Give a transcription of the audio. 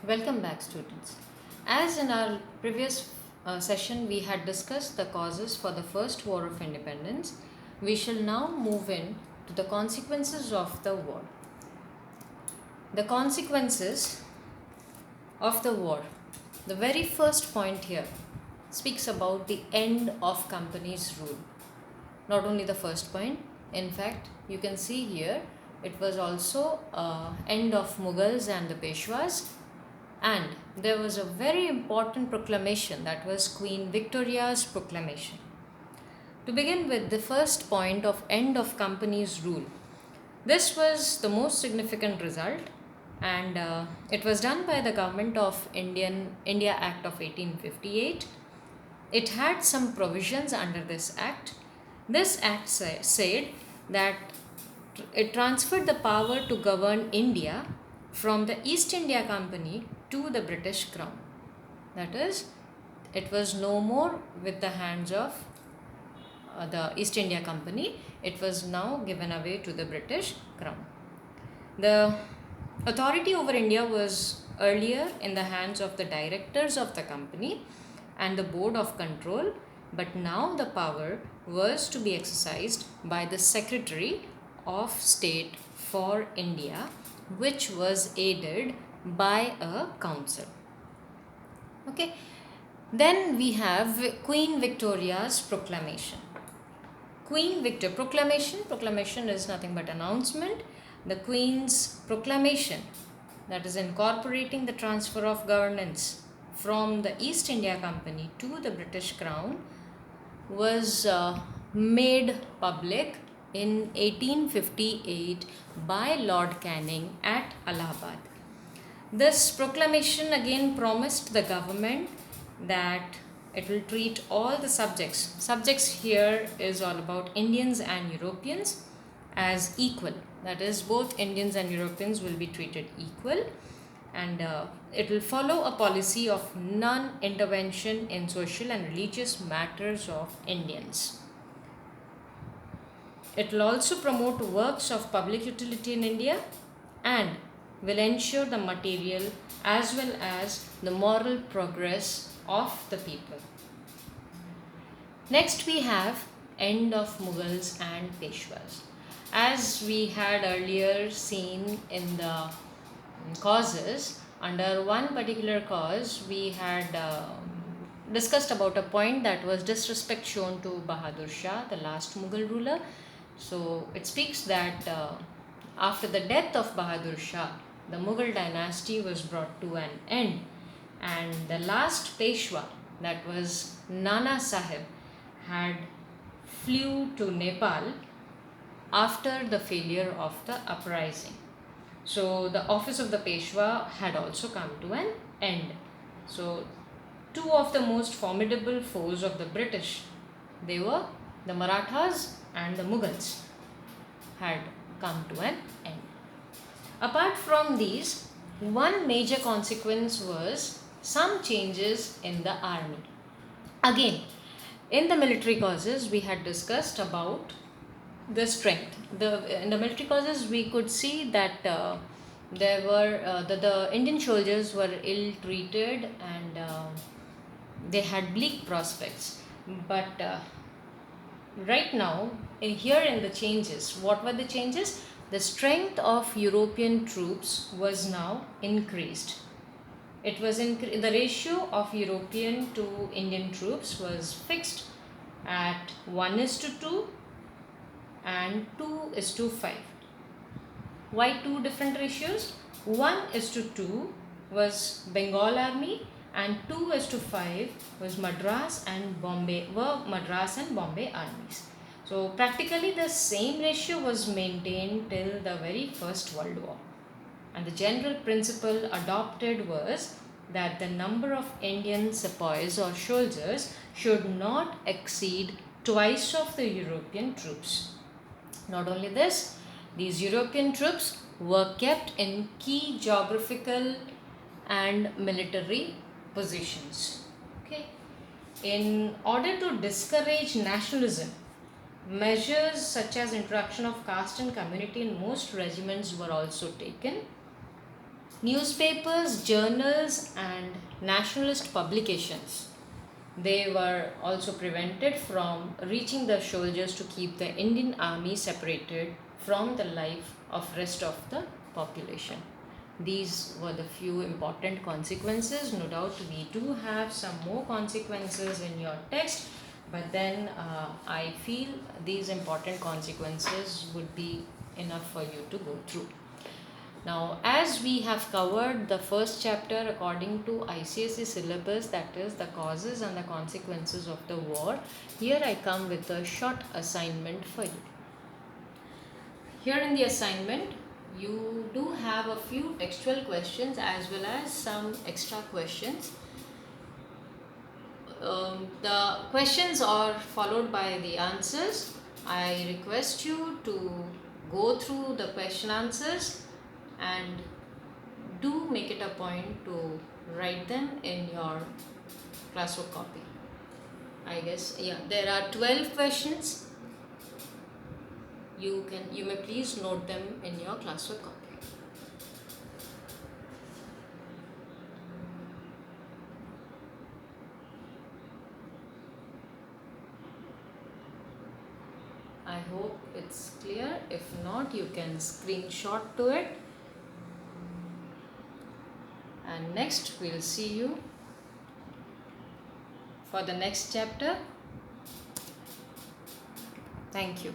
Welcome back, students. As in our previous session, we had discussed the causes for the First War of Independence. We shall now move in to the consequences of the war. The consequences of the war. The very first point here speaks about the end of company's rule. Not only the first point, in fact, you can see here it was also end of Mughals and the Peshwas, and there was a very important proclamation, that was Queen Victoria's proclamation. To begin with, the first point of end of company's rule. This was the most significant result, and it was done by the government of India Act of 1858. It had some provisions under this act. This act said that it transferred the power to govern India from the East India Company to the British Crown. That is, it was no more with the hands of the East India Company. It was now given away to the British Crown. The authority over India was earlier in the hands of the directors of the company and the board of control, but now the power was to be exercised by the Secretary of State for India, which was aided by a council. Okay, then we have Queen Victoria's proclamation. Proclamation is nothing but announcement. The Queen's proclamation, that is incorporating the transfer of governance from the East India Company to the British Crown, was made public in 1858 by Lord Canning at Allahabad. This proclamation again promised the government that it will treat all the subjects. Subjects here is all about Indians and Europeans as equal. That is, both Indians and Europeans will be treated equal, and it will follow a policy of non-intervention in social and religious matters of Indians. It will also promote works of public utility in India and will ensure the material as well as the moral progress of the people. Next we have end of Mughals and Peshwas. As we had earlier seen in the causes, under one particular cause we had discussed about a point, that was disrespect shown to Bahadur Shah, the last Mughal ruler. So it speaks that after the death of Bahadur Shah, the Mughal dynasty was brought to an end, and the last Peshwa, that was Nana Sahib, had flew to Nepal after the failure of the uprising. So the office of the Peshwa had also come to an end. So two of the most formidable foes of the British, they were the Marathas and the Mughals, had come to an end. Apart from these, one major consequence was some changes in the army. Again, in the military causes, we had discussed about the strength. In the military causes, we could see that there were the Indian soldiers were ill treated, and they had bleak prospects. But right now, here in the changes, what were the changes? The strength of European troops was now increased. It was the ratio of European to Indian troops was fixed at 1:2 and 2:5. Why two different ratios? 1:2 was Bengal Army, and 2:5 was Madras and Bombay armies. So practically the same ratio was maintained till the very First World War. And the general principle adopted was that the number of Indian sepoys or soldiers should not exceed twice of the European troops. Not only this, these European troops were kept in key geographical and military positions. Okay. In order to discourage nationalism, measures such as introduction of caste and community in most regiments were also taken. Newspapers, journals, and nationalist publications, they were also prevented from reaching the soldiers to keep the Indian army separated from the life of rest of the population. These were the few important consequences. No doubt we do have some more consequences in your text, but then I feel these important consequences would be enough for you to go through. Now, as we have covered the first chapter according to ICSE syllabus, that is the causes and the consequences of the war, here I come with a short assignment for you. Here in the assignment, you do have a few textual questions as well as some extra questions. The questions are followed by the answers. I request you to go through the question answers and do make it a point to write them in your classwork copy. I guess, yeah, there are 12 questions. You may please note them in your classwork copy. I hope it's clear. If not, you can screenshot to it. And next we'll see you for the next chapter. Thank you.